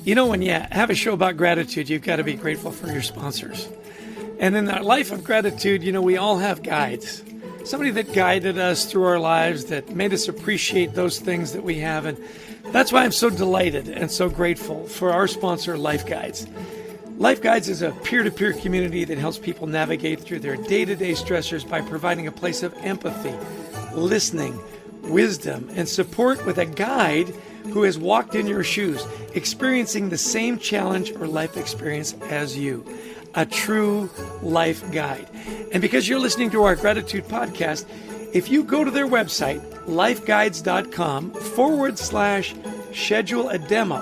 You know, when you have a show about gratitude, you've got to be grateful for your sponsors. And in our life of gratitude, you know, we all have guides. Somebody that guided us through our lives, that made us appreciate those things that we have. And that's why I'm so delighted and so grateful for our sponsor, Life Guides. Life Guides is a peer-to-peer community that helps people navigate through their day-to-day stressors by providing a place of empathy, listening, wisdom, and support with a guide who has walked in your shoes, experiencing the same challenge or life experience as you. A true life guide. And because you're listening to our gratitude podcast, if you go to their website, lifeguides.com/schedule a demo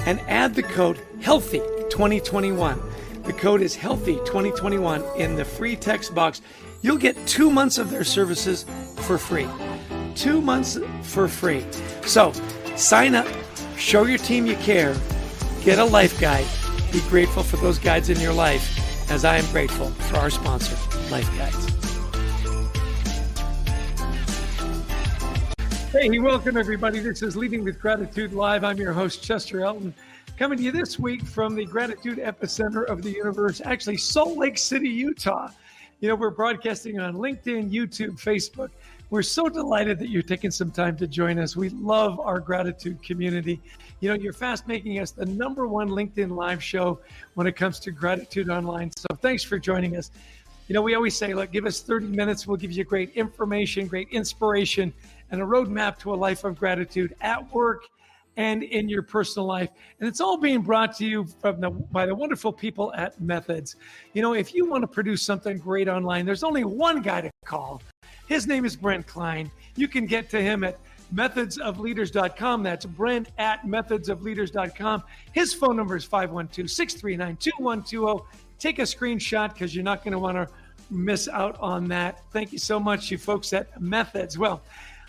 and add the code HEALTHY2021. The code is HEALTHY2021 in the free text box. You'll get 2 months of their services for free. 2 months for free. So sign up, show your team you care, get a life guide, be grateful for those guides in your life, as I am grateful for our sponsor, Life Guides. Hey, welcome everybody. This is Leading with Gratitude Live. I'm your host, Chester Elton, coming to you this week from the Gratitude Epicenter of the universe, actually Salt Lake City, Utah. You know, we're broadcasting on LinkedIn, YouTube, Facebook. We're so delighted that you're taking some time to join us. We love our gratitude community. You know, you're fast making us the #1 LinkedIn live show when it comes to gratitude online. So thanks for joining us. You know, we always say, look, give us 30 minutes. We'll give you great information, great inspiration, and a roadmap to a life of gratitude at work and in your personal life. And it's all being brought to you by the wonderful people at Methods. You know, if you want to produce something great online, there's only one guy to call. His name is Brent Klein. You can get to him at methodsofleaders.com. That's Brent at methodsofleaders.com. His phone number is 512-639-2120. Take a screenshot because you're not going to want to miss out on that. Thank you so much, you folks at Methods. Well,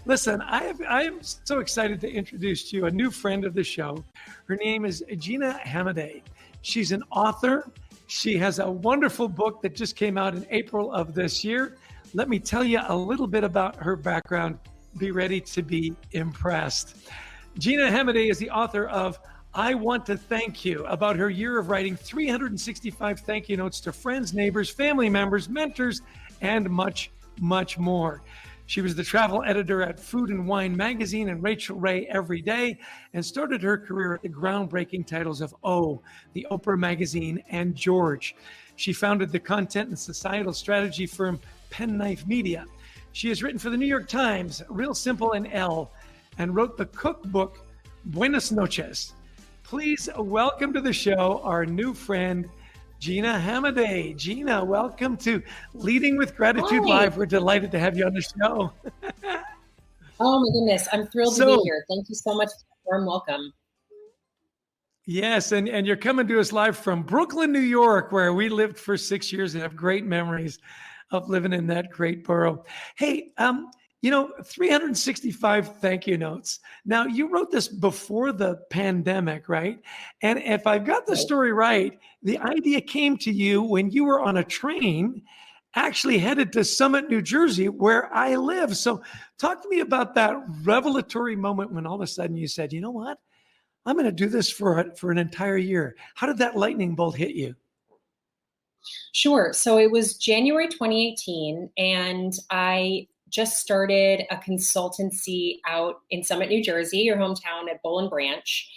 listen, I am so excited to introduce to you a new friend of the show. Her name is Gina Hamaday. She's an author. She has a wonderful book that just came out in April of this year. Let me tell you a little bit about her background. Be ready to be impressed. Gina Hamaday is the author of I Want to Thank You, about her year of writing 365 thank you notes to friends, neighbors, family members, mentors, and much, much more. She was the travel editor at Food and Wine magazine and Rachel Ray Every Day, and started her career at the groundbreaking titles of O, the Oprah magazine, and George. She founded the content and societal strategy firm Penknife Media. She has written for the New York Times, Real Simple, and Elle, and wrote the cookbook Buenas Noches. Please welcome to the show our new friend, Gina Hamaday. Gina, welcome to Leading with Gratitude Live. We're delighted to have you on the show. Oh my goodness, I'm thrilled to be here. Thank you so much for the warm welcome. Yes, and you're coming to us live from Brooklyn, New York, where we lived for 6 years and have great memories of living in that great borough. Hey, you know, 365 thank you notes. Now, you wrote this before the pandemic, right? And if I've got the story right, the idea came to you when you were on a train, actually headed to Summit, New Jersey, where I live. So talk to me about that revelatory moment when all of a sudden you said, you know what? I'm going to do this for an entire year. How did that lightning bolt hit you? Sure. So it was January 2018, and I just started a consultancy out in Summit, New Jersey, your hometown, at Boll and Branch,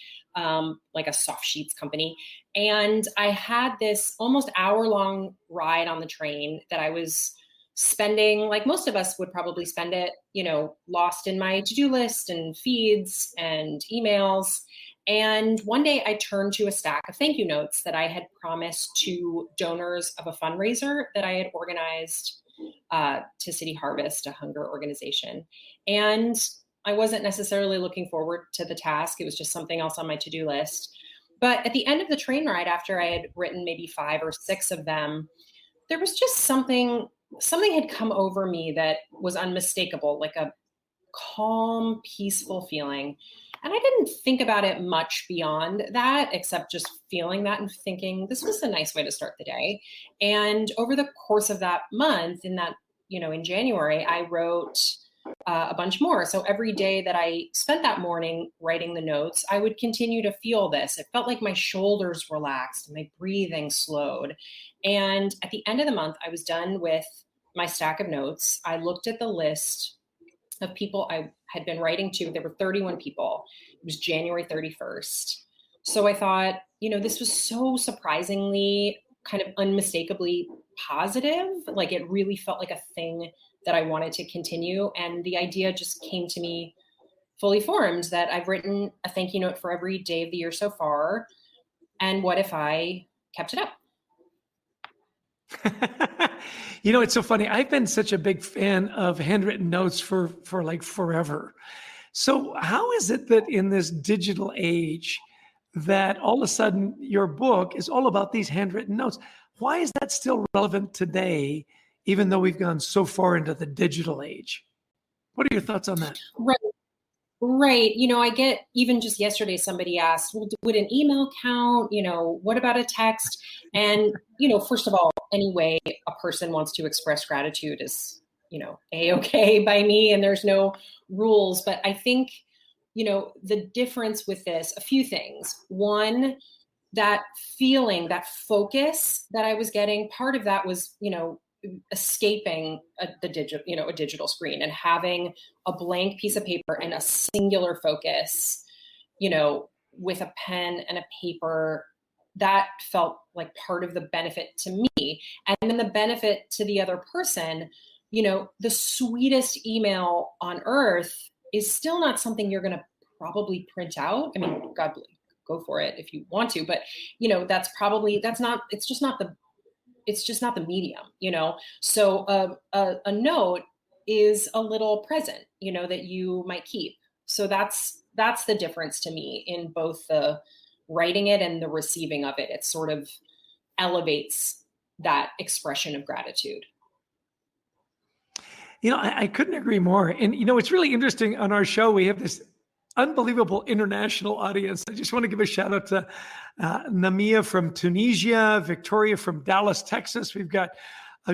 like a soft sheets company. And I had this almost hour-long ride on the train that I was spending, like most of us would probably spend it, you know, lost in my to-do list and feeds and emails. And one day I turned to a stack of thank you notes that I had promised to donors of a fundraiser that I had organized to City Harvest, a hunger organization. And I wasn't necessarily looking forward to the task. It was just something else on my to-do list. But at the end of the train ride, after I had written maybe 5 or 6 of them, there was just something had come over me that was unmistakable, like a calm, peaceful feeling. And I didn't think about it much beyond that, except just feeling that and thinking this was a nice way to start the day. And over the course of that month, in January, I wrote a bunch more. So every day that I spent that morning writing the notes, I would continue to feel this. It felt like my shoulders relaxed, my breathing slowed. And at the end of the month, I was done with my stack of notes. I looked at the list of people I had been writing to. There were 31 people. It was January 31st. So I thought, this was so surprisingly kind of unmistakably positive. Like it really felt like a thing that I wanted to continue. And the idea just came to me fully formed that I've written a thank you note for every day of the year so far. And what if I kept it up? It's so funny. I've been such a big fan of handwritten notes for like forever. So how is it that in this digital age that all of a sudden your book is all about these handwritten notes? Why is that still relevant today, even though we've gone so far into the digital age? What are your thoughts on that? Right. Right. I get, even just yesterday, somebody asked, well, would an email count? What about a text? And, first of all, any way a person wants to express gratitude is, A-okay by me, and there's no rules. But I think, the difference with this, a few things. One, that feeling, that focus that I was getting, part of that was, escaping a digital screen and having a blank piece of paper and a singular focus, with a pen and a paper. That felt like part of the benefit to me. And then the benefit to the other person, the sweetest email on earth is still not something you're going to probably print out. I mean, God, go for it if you want to, but it's just not the medium, So a note is a little present, that you might keep. So that's the difference to me in both the writing it and the receiving of it. It sort of elevates that expression of gratitude. I couldn't agree more. And, it's really interesting on our show. We have this unbelievable international audience. I just want to give a shout out to Namia from Tunisia, Victoria from Dallas, Texas. We've got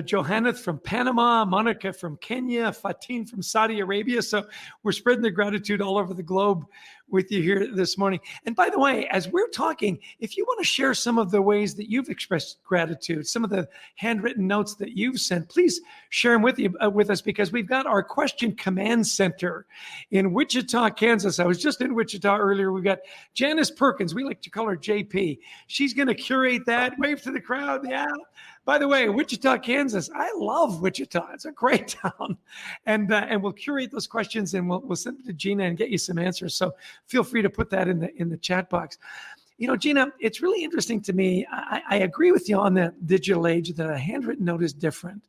Johanna from Panama, Monica from Kenya, Fatin from Saudi Arabia. So we're spreading the gratitude all over the globe with you here this morning. And by the way, as we're talking, if you want to share some of the ways that you've expressed gratitude, some of the handwritten notes that you've sent, please share them with us, because we've got our question command center in Wichita, Kansas. I was just in Wichita earlier. We've got Janice Perkins. We like to call her JP. She's going to curate that. Wave to the crowd. Yeah. By the way, Wichita, Kansas. I love Wichita. It's a great town, and we'll curate those questions and we'll send them to Gina and get you some answers. So feel free to put that in the chat box. Gina, it's really interesting to me. I agree with you on the digital age that a handwritten note is different.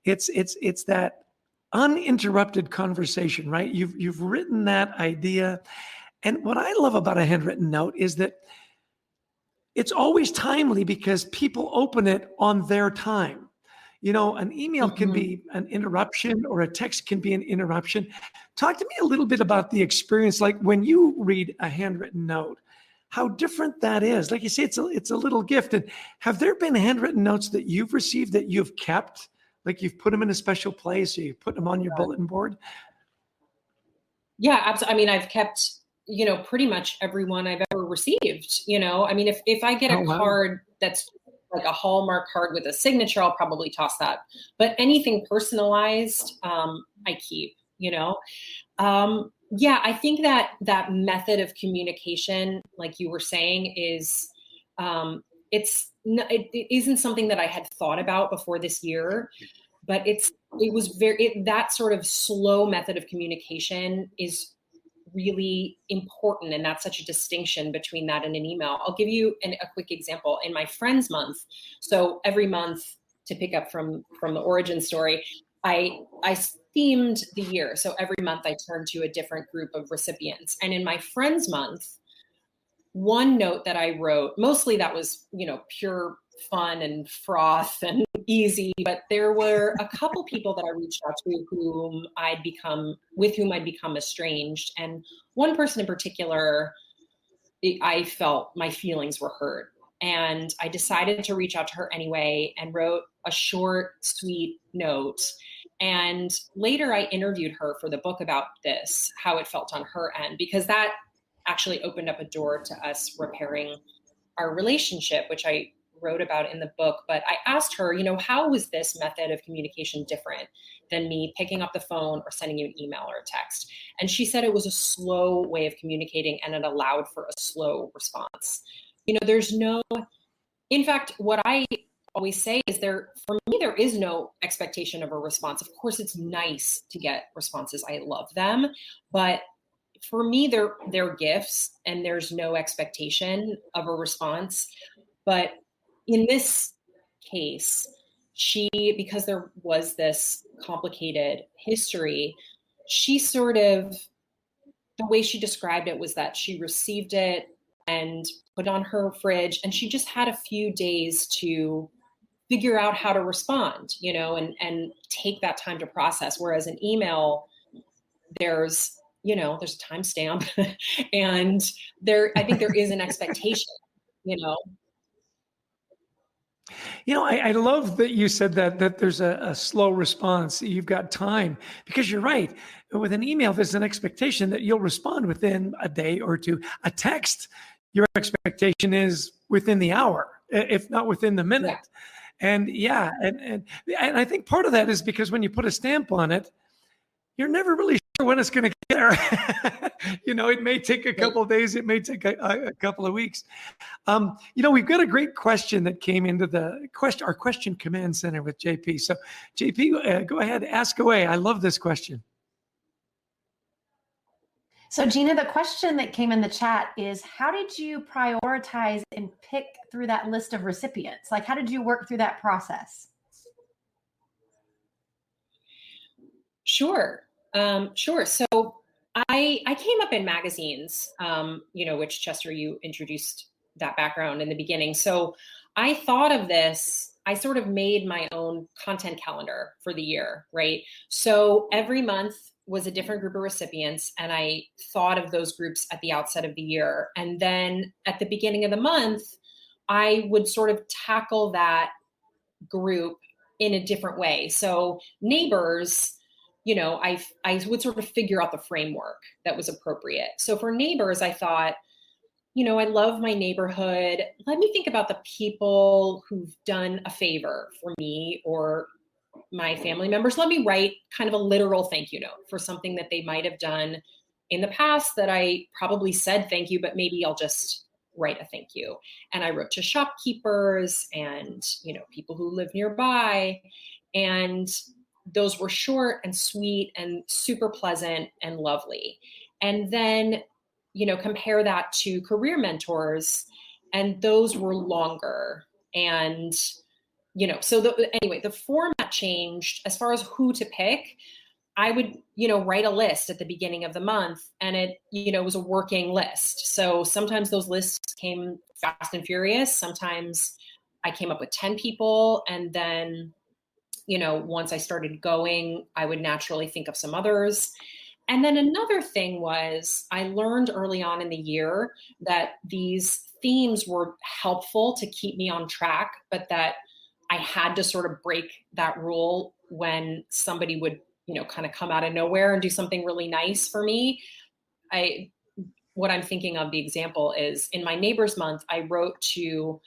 It's that uninterrupted conversation, right? You've written that idea, and what I love about a handwritten note is that it's always timely because people open it on their time. An email can be an interruption, or a text can be an interruption. Talk to me a little bit about the experience, like when you read a handwritten note, how different that is. Like you say, it's a little gift. And have there been handwritten notes that you've received that you've kept, like you've put them in a special place, or you put them on your bulletin board? Yeah, absolutely. I mean, I've kept pretty much everyone I've ever received. I mean, if I get a card that's like a Hallmark card with a signature, I'll probably toss that. But anything personalized, I keep. Yeah, I think that method of communication, like you were saying, is it isn't something that I had thought about before this year, but that sort of slow method of communication is really important. And that's such a distinction between that and an email. I'll give you a quick example. In my Friends Month, so every month, to pick up from the origin story, I themed the year. So every month I turned to a different group of recipients. And in my Friends Month, one note that I wrote, mostly that was, pure fun and froth and easy, but there were a couple people that I reached out to with whom I'd become estranged. And one person in particular, I felt my feelings were hurt. And I decided to reach out to her anyway and wrote a short, sweet note. And later I interviewed her for the book about this, how it felt on her end, because that actually opened up a door to us repairing our relationship, which I wrote about in the book. But I asked her, how was this method of communication different than me picking up the phone or sending you an email or a text? And she said it was a slow way of communicating and it allowed for a slow response. In fact, what I always say is for me, there is no expectation of a response. Of course, it's nice to get responses. I love them, but for me, they're gifts and there's no expectation of a response. But in this case, because there was this complicated history, the way she described it was that she received it and put it on her fridge, and she just had a few days to figure out how to respond, and take that time to process. Whereas an email, there's a timestamp and I think there is an expectation, I love that you said that there's a slow response. You've got time, because you're right. With an email, there's an expectation that you'll respond within a day or two. A text, your expectation is within the hour, if not within the minute. Yeah. And and I think part of that is because when you put a stamp on it, you're never really sure when it's going to get there. It may take a couple of days. It may take a couple of weeks. We've got a great question that came into our question command center with JP. So JP, go ahead, ask away. I love this question. So Gina, the question that came in the chat is, how did you prioritize and pick through that list of recipients? Like, how did you work through that process? Sure. So I came up in magazines, which Chester, you introduced that background in the beginning. So I thought of this, I sort of made my own content calendar for the year, right? So every month was a different group of recipients, and I thought of those groups at the outset of the year. And then at the beginning of the month, I would sort of tackle that group in a different way. So neighbors, I would sort of figure out the framework that was appropriate. So for neighbors, I thought, I love my neighborhood. Let me think about the people who've done a favor for me or my family members. Let me write kind of a literal thank you note for something that they might have done in the past that I probably said thank you, but maybe I'll just write a thank you. And I wrote to shopkeepers and, people who live nearby. And those were short and sweet and super pleasant and lovely. And then, compare that to career mentors, and those were longer. And, anyway, the format changed as far as who to pick. I would, write a list at the beginning of the month, and it, was a working list. So sometimes those lists came fast and furious. Sometimes I came up with 10 people, and then, once I started going, I would naturally think of some others. And then another thing was, I learned early on in the year that these themes were helpful to keep me on track, but that I had to sort of break that rule when somebody would, kind of come out of nowhere and do something really nice for me. What I'm thinking of, the example is in my neighbor's month, I wrote to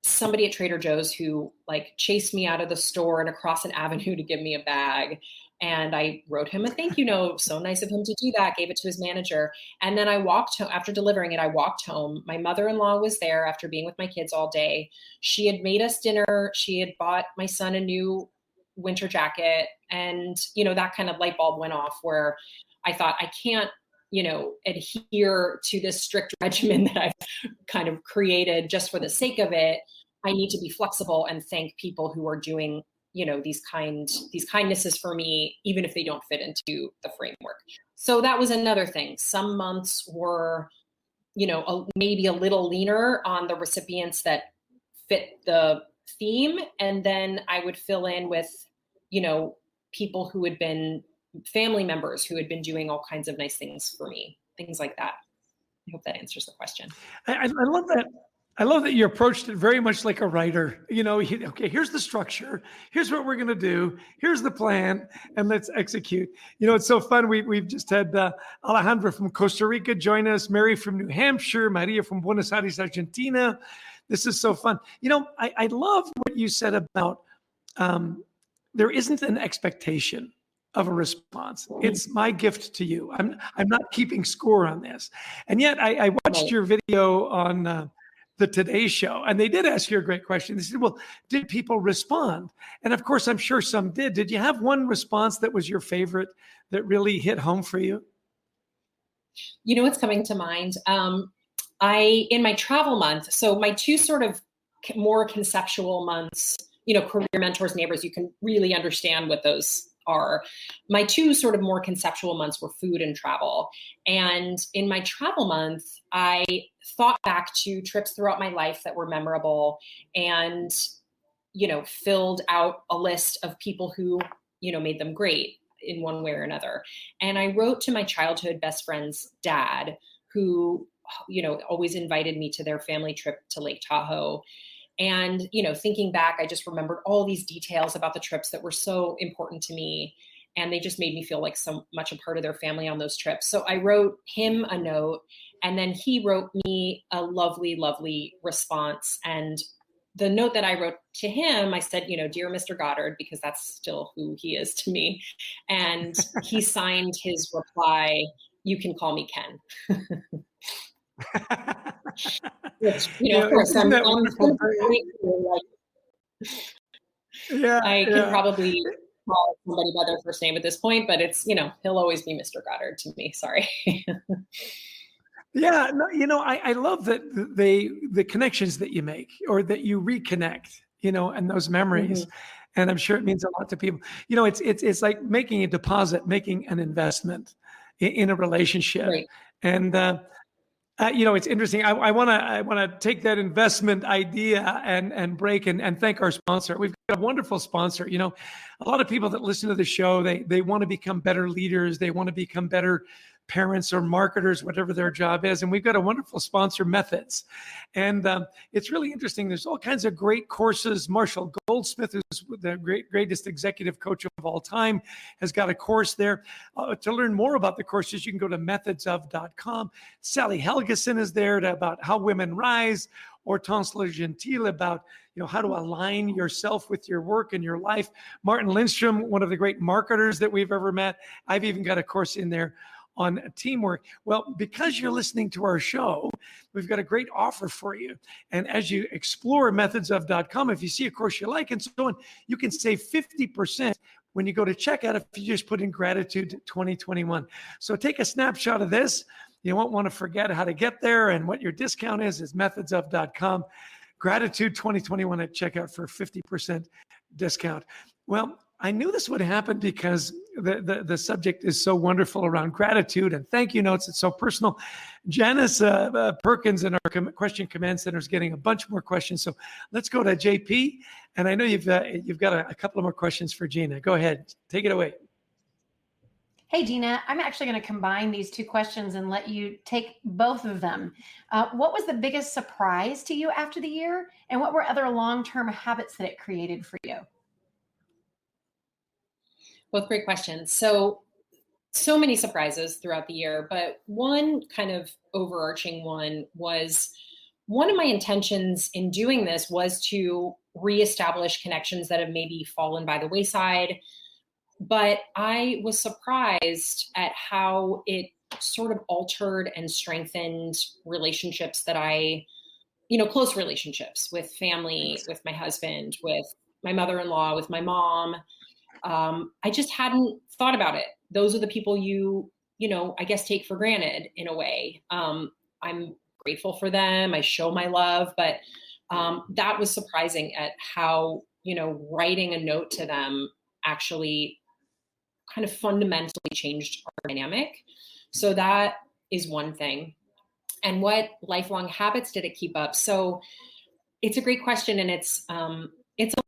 somebody at Trader Joe's who chased me out of the store and across an avenue to give me a bag. And I wrote him a thank you note. So nice of him to do that. Gave it to his manager. And then I walked home. After delivering it, I walked home. My mother-in-law was there after being with my kids all day. She had made us dinner. She had bought my son a new winter jacket. And, that kind of light bulb went off where I thought, I can't, adhere to this strict regimen that I've kind of created just for the sake of it. I need to be flexible and thank people who are doing these kindnesses for me, even if they don't fit into the framework. So that was another thing. Some months were, maybe a little leaner on the recipients that fit the theme. And then I would fill in with, people who had been family members who had been doing all kinds of nice things for me, things like that. I hope that answers the question. I love that. I love that you approached it very much like a writer. Okay, here's the structure. Here's what we're going to do. Here's the plan, and let's execute. It's so fun. We've just had Alejandra from Costa Rica join us, Mary from New Hampshire, Maria from Buenos Aires, Argentina. This is so fun. I love what you said about there isn't an expectation of a response. It's my gift to you. I'm not keeping score on this. And yet I watched your video on the Today Show, and they did ask you a great question. They said, well, did people respond? And of course, I'm sure some did. Did you have one response that was your favorite that really hit home for you? You know what's coming to mind? In my travel month, so my two sort of more conceptual months, career mentors, neighbors, you can really understand what those are. My two sort of more conceptual months were food and travel. And in my travel month, I thought back to trips throughout my life that were memorable and, filled out a list of people who, made them great in one way or another. And I wrote to my childhood best friend's dad, who, always invited me to their family trip to Lake Tahoe. And, thinking back, I just remembered all these details about the trips that were so important to me. And they just made me feel like so much a part of their family on those trips. So I wrote him a note, and then he wrote me a lovely, lovely response. And the note that I wrote to him, I said, dear Mr. Goddard, because that's still who he is to me. And he signed his reply, "You can call me Ken." Which, of course, I'm I can probably call somebody by their first name at this point, but it's, he'll always be Mr. Goddard to me. Sorry. Yeah, no, I love that the connections that you make or that you reconnect, and those memories. Mm-hmm. And I'm sure it means a lot to people. It's like making a deposit, making an investment in a relationship. Right. And it's interesting. I want to take that investment idea and break and thank our sponsor. We've got a wonderful sponsor. A lot of people that listen to the show, they want to become better leaders. They want to become better parents or marketers, whatever their job is. And we've got a wonderful sponsor, Methods. And it's really interesting. There's all kinds of great courses. Marshall Goldsmith, who's the greatest executive coach of all time, has got a course there. To learn more about the courses, you can go to methodsof.com. Sally Helgeson is there about how women rise. Hortense Gentile about how to align yourself with your work and your life. Martin Lindstrom, one of the great marketers that we've ever met. I've even got a course in there on teamwork. Well, because you're listening to our show, we've got a great offer for you. And as you explore methodsof.com, if you see a course you like and so on, you can save 50% when you go to checkout if you just put in Gratitude 2021. So take a snapshot of this. You won't want to forget how to get there, and what your discount is methodsof.com. Gratitude 2021 at checkout for 50% discount. Well, I knew this would happen because the subject is so wonderful around gratitude and thank you notes. It's so personal. Janice Perkins in our question command center is getting a bunch more questions. So let's go to JP. And I know you've got a couple of more questions for Gina. Go ahead. Take it away. Hey, Gina, I'm actually going to combine these two questions and let you take both of them. What was the biggest surprise to you after the year? And what were other long-term habits that it created for you? Both great questions. So many surprises throughout the year, but one kind of overarching one was one of my intentions in doing this was to reestablish connections that have maybe fallen by the wayside. But I was surprised at how it sort of altered and strengthened relationships that close relationships with family, with my husband, with my mother-in-law, with my mom. I just hadn't thought about it. Those are the people you I guess take for granted in a way. I'm grateful for them. I show my love, but that was surprising at how, writing a note to them actually kind of fundamentally changed our dynamic. So that is one thing. And what lifelong habits did it keep up? So it's a great question. And it's a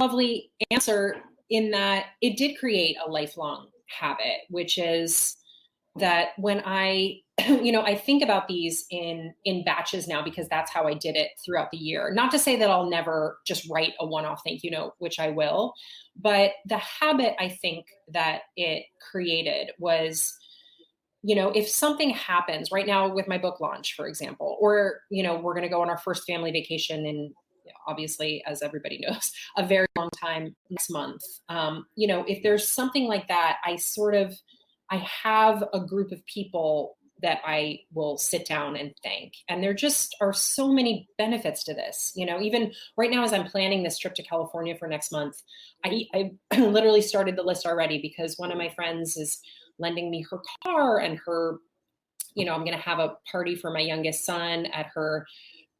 lovely answer in that it did create a lifelong habit, which is that when I, I think about these in batches now, because that's how I did it throughout the year. Not to say that I'll never just write a one-off thank you note, which I will, but the habit I think that it created was, if something happens right now with my book launch, for example, or, we're going to go on our first family vacation in, obviously, as everybody knows, a very long time next month. If there's something like that, I have a group of people that I will sit down and thank. And there just are so many benefits to this. Even right now, as I'm planning this trip to California for next month, I literally started the list already, because one of my friends is lending me her car, and I'm going to have a party for my youngest son at her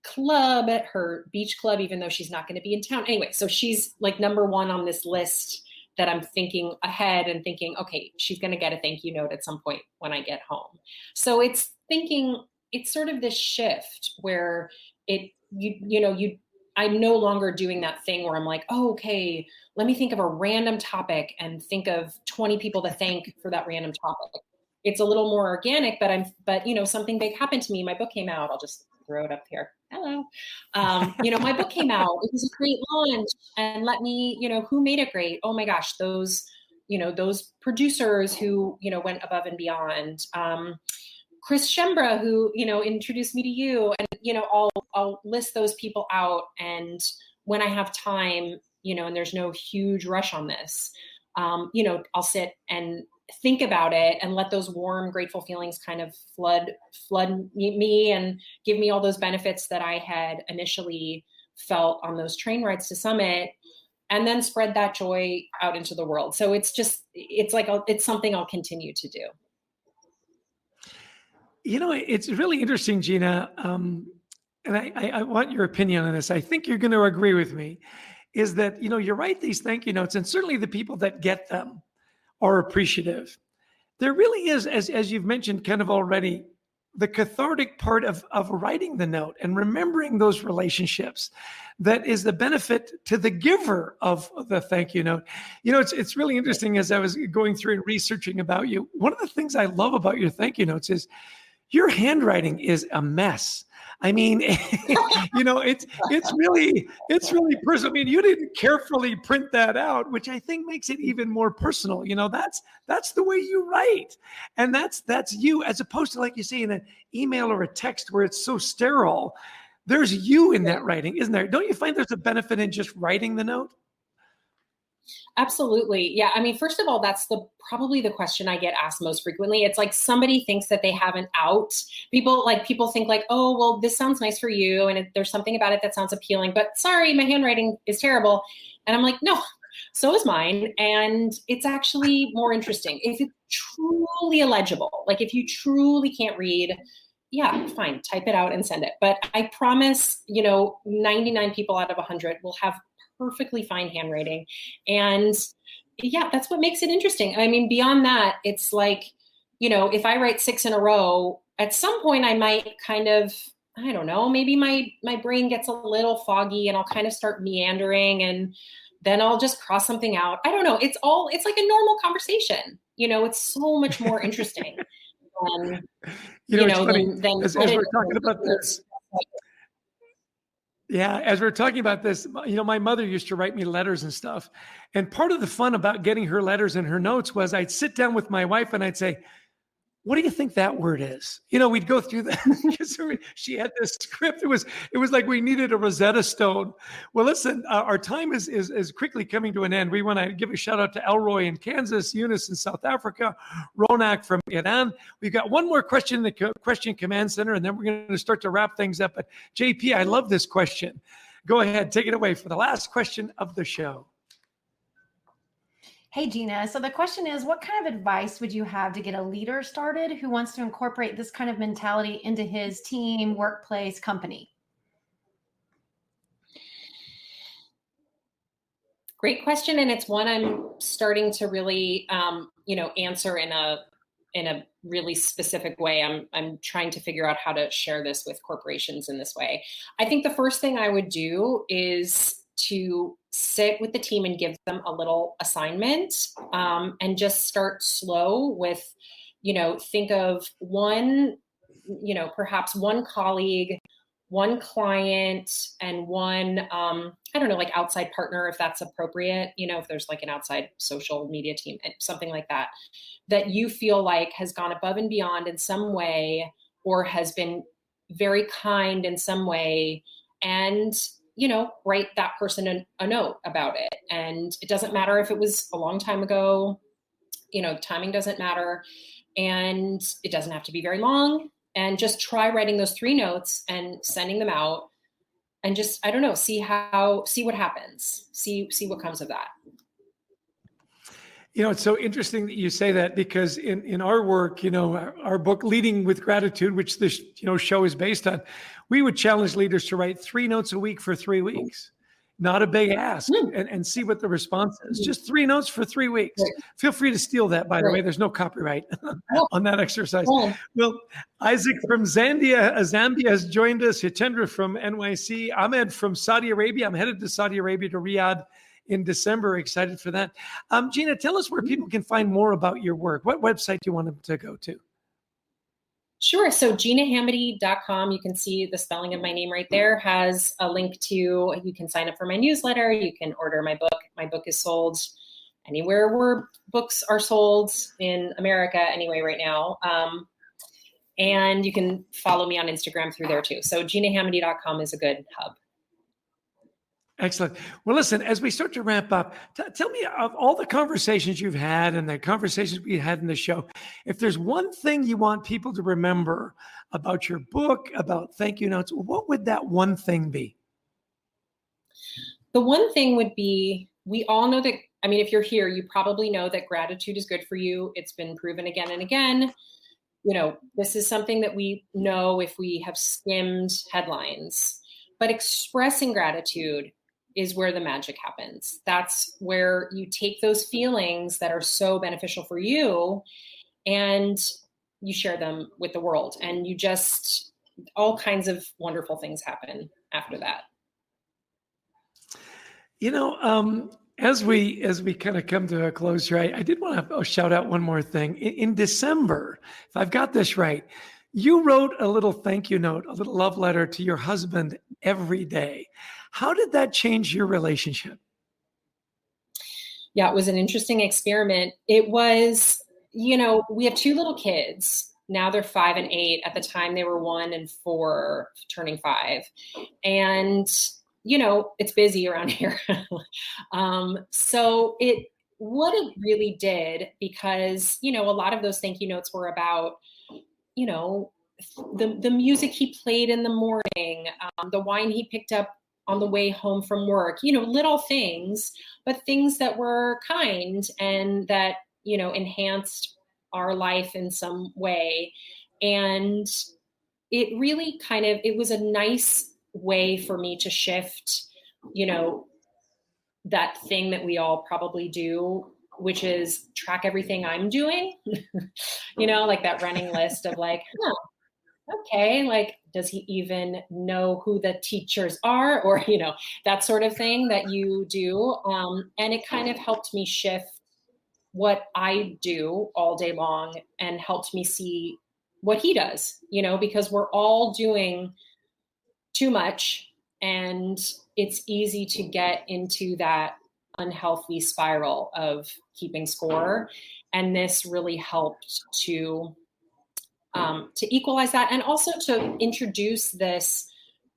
club, at her beach club, even though she's not going to be in town. Anyway, so she's like number one on this list that I'm thinking ahead and thinking, okay, she's going to get a thank you note at some point when I get home. So it's sort of this shift where I'm no longer doing that thing where I'm like, oh, okay, let me think of a random topic and think of 20 people to thank for that random topic. It's a little more organic, but something big happened to me. My book came out. I'll just throw it up here. Hello. My book came out. It was a great launch. And who made it great? Oh my gosh, those producers who, went above and beyond. Chris Shembra, who, introduced me to you, and, I'll list those people out. And when I have time, and there's no huge rush on this, I'll sit and think about it and let those warm, grateful feelings kind of flood me and give me all those benefits that I had initially felt on those train rides to Summit, and then spread that joy out into the world. So it's something I'll continue to do. It's really interesting, Gina. And I want your opinion on this. I think you're going to agree with me, is that, you write these thank you notes, and certainly the people that get them are appreciative. There really is, as you've mentioned kind of already, the cathartic part of writing the note and remembering those relationships that is the benefit to the giver of the thank you note. It's really interesting, as I was going through and researching about you, one of the things I love about your thank you notes is your handwriting is a mess. I mean, it's really personal. I mean, you didn't carefully print that out, which I think makes it even more personal. That's the way you write, and that's you, as opposed to, like you say, in an email or a text where it's so sterile. There's you in that writing, isn't there? Don't you find there's a benefit in just writing the note? Absolutely. Yeah. I mean, first of all, that's probably the question I get asked most frequently. It's like somebody thinks that they have an out. People think like, oh, well, this sounds nice for you, and there's something about it that sounds appealing, but sorry, my handwriting is terrible. And I'm like, no, so is mine. And it's actually more interesting if it's truly illegible. Like if you truly can't read, yeah, fine, type it out and send it. But I promise, 99 people out of 100 will have perfectly fine handwriting. And yeah, that's what makes it interesting. I mean, beyond that, it's like, if I write 6 in a row, at some point I might kind of, I don't know, maybe my brain gets a little foggy and I'll kind of start meandering, and then I'll just cross something out. I don't know. It's like a normal conversation. It's so much more interesting. It's funny, as we're talking about this. Yeah, as we're talking about this, my mother used to write me letters and stuff. And part of the fun about getting her letters and her notes was I'd sit down with my wife and I'd say, what do you think that word is? We'd go through that because she had this script. It was like we needed a Rosetta Stone. Well, listen, our time is quickly coming to an end. We want to give a shout out to Elroy in Kansas, Eunice in South Africa, Ronak from Iran. We've got one more question in the question command center, and then we're going to start to wrap things up. But JP, I love this question. Go ahead, take it away for the last question of the show. Hey, Gina. So the question is, what kind of advice would you have to get a leader started who wants to incorporate this kind of mentality into his team, workplace, company? Great question. And it's one I'm starting to really, answer in a really specific way. I'm trying to figure out how to share this with corporations in this way. I think the first thing I would do is to sit with the team and give them a little assignment, and just start slow with think of one, perhaps one colleague, one client, and one, I don't know, like outside partner, if that's appropriate, if there's like an outside social media team, something like that, that you feel like has gone above and beyond in some way, or has been very kind in some way, and write that person a note about it. And it doesn't matter if it was a long time ago, timing doesn't matter, and it doesn't have to be very long. And just try writing those 3 notes and sending them out, and just, I don't know, see what happens, see what comes of that. It's so interesting that you say that, because in our work, our book, Leading with Gratitude, which this, show is based on, we would challenge leaders to write 3 notes a week for 3 weeks. Not a big ask, and see what the response is. Just 3 notes for 3 weeks. Right. Feel free to steal that, by the way. There's no copyright on that exercise. Well, Isaac from Zambia has joined us. Hitendra from NYC. Ahmed from Saudi Arabia. I'm headed to Saudi Arabia, to Riyadh, in December. Excited for that. Gina, tell us where people can find more about your work. What website do you want them to go to? Sure. So GinaHamaday.com, you can see the spelling of my name right there, has a link to, you can sign up for my newsletter. You can order my book. My book is sold anywhere where books are sold in America anyway right now. And you can follow me on Instagram through there too. So GinaHamaday.com is a good hub. Excellent. Well, listen, as we start to wrap up, tell me, of all the conversations you've had and the conversations we had in the show, if there's one thing you want people to remember about your book, about thank you notes, what would that one thing be? The one thing would be, we all know that, if you're here, you probably know that gratitude is good for you. It's been proven again and again. This is something that we know if we have skimmed headlines, but expressing gratitude is where the magic happens. That's where you take those feelings that are so beneficial for you and you share them with the world. And all kinds of wonderful things happen after that. As we kind of come to a close here, I did want to shout out one more thing. In December, if I've got this right, you wrote a little thank you note, a little love letter to your husband every day. How did that change your relationship? Yeah, it was an interesting experiment. It was, we have 2 little kids. Now they're 5 and 8. At the time they were 1 and 4, turning 5. And, it's busy around here. So what it really did, because, a lot of those thank you notes were about, the music he played in the morning, the wine he picked up on the way home from work, little things, but things that were kind and that, enhanced our life in some way. And it really it was a nice way for me to shift, that thing that we all probably do, which is track everything I'm doing, like that running list of like, okay, like, does he even know who the teachers are? Or, that sort of thing that you do. And it kind of helped me shift what I do all day long and helped me see what he does, because we're all doing too much, and it's easy to get into that unhealthy spiral of keeping score. And this really helped to equalize that, and also to introduce this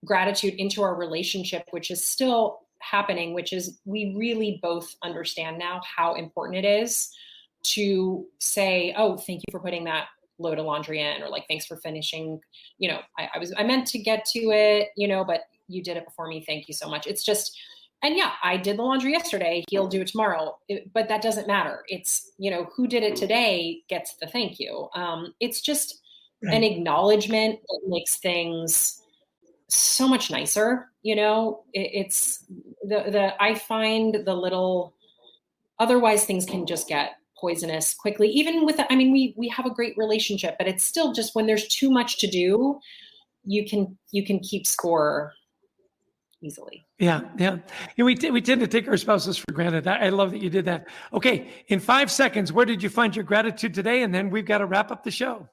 gratitude into our relationship, which is still happening, which is we really both understand now how important it is to say, oh, thank you for putting that load of laundry in, or like, thanks for finishing, I meant to get to it, but you did it before me. Thank you so much. It's just, and yeah, I did the laundry yesterday. He'll do it tomorrow. But that doesn't matter. It's, who did it today gets the thank you. It's just an acknowledgement that makes things so much nicer. It's I find the little, otherwise things can just get poisonous quickly. Even with, we have a great relationship, but it's still just when there's too much to do, you can keep score easily. Yeah, yeah. And we tend to take our spouses for granted. I love that you did that. Okay, in 5 seconds, where did you find your gratitude today? And then we've got to wrap up the show.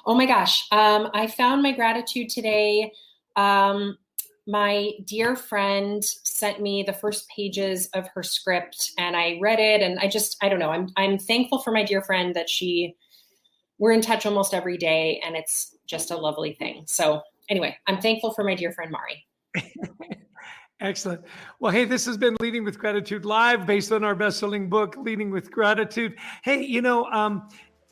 Oh my gosh. I found my gratitude today. My dear friend sent me the first pages of her script and I read it, and I don't know. I'm thankful for my dear friend that we're in touch almost every day, and it's just a lovely thing. So anyway, I'm thankful for my dear friend, Mari. Excellent. Well, hey, this has been Leading with Gratitude Live based on our best-selling book, Leading with Gratitude. Hey,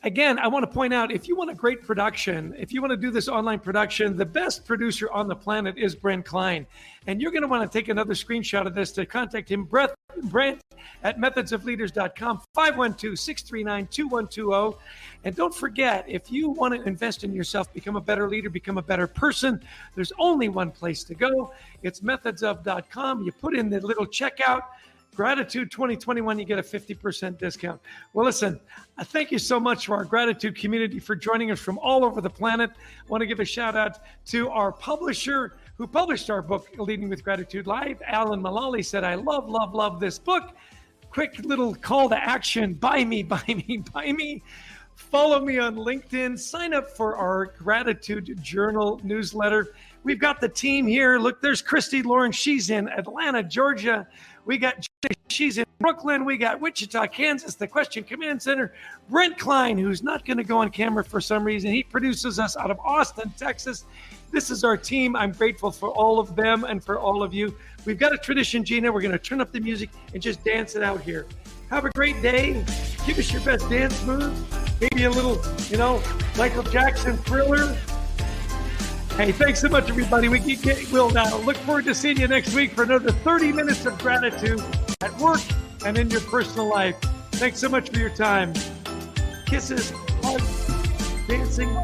again, I want to point out, if you want a great production, if you want to do this online production, the best producer on the planet is Brent Klein. And you're going to want to take another screenshot of this to contact him, Brent at methodsofleaders.com, 512-639-2120. And don't forget, if you want to invest in yourself, become a better leader, become a better person, there's only one place to go. It's methodsof.com. You put in the little checkout, Gratitude 2021, you get a 50% discount. Well, listen, I thank you so much to our gratitude community for joining us from all over the planet. I want to give a shout out to our publisher who published our book, Leading with Gratitude Live. Alan Mullally said, I love, love, love this book. Quick little call to action. Buy me, buy me, buy me. Follow me on LinkedIn. Sign up for our Gratitude Journal newsletter. We've got the team here. Look, there's Christy Lawrence. She's in Atlanta, Georgia. We got Gina, she's in Brooklyn. We got Wichita, Kansas, the Question Command Center. Brent Klein, who's not going to go on camera for some reason. He produces us out of Austin, Texas. This is our team. I'm grateful for all of them and for all of you. We've got a tradition, Gina. We're going to turn up the music and just dance it out here. Have a great day. Give us your best dance move. Maybe a little, Michael Jackson Thriller. Hey, thanks so much, everybody. We'll now look forward to seeing you next week for another 30 minutes of gratitude at work and in your personal life. Thanks so much for your time. Kisses, hugs, dancing.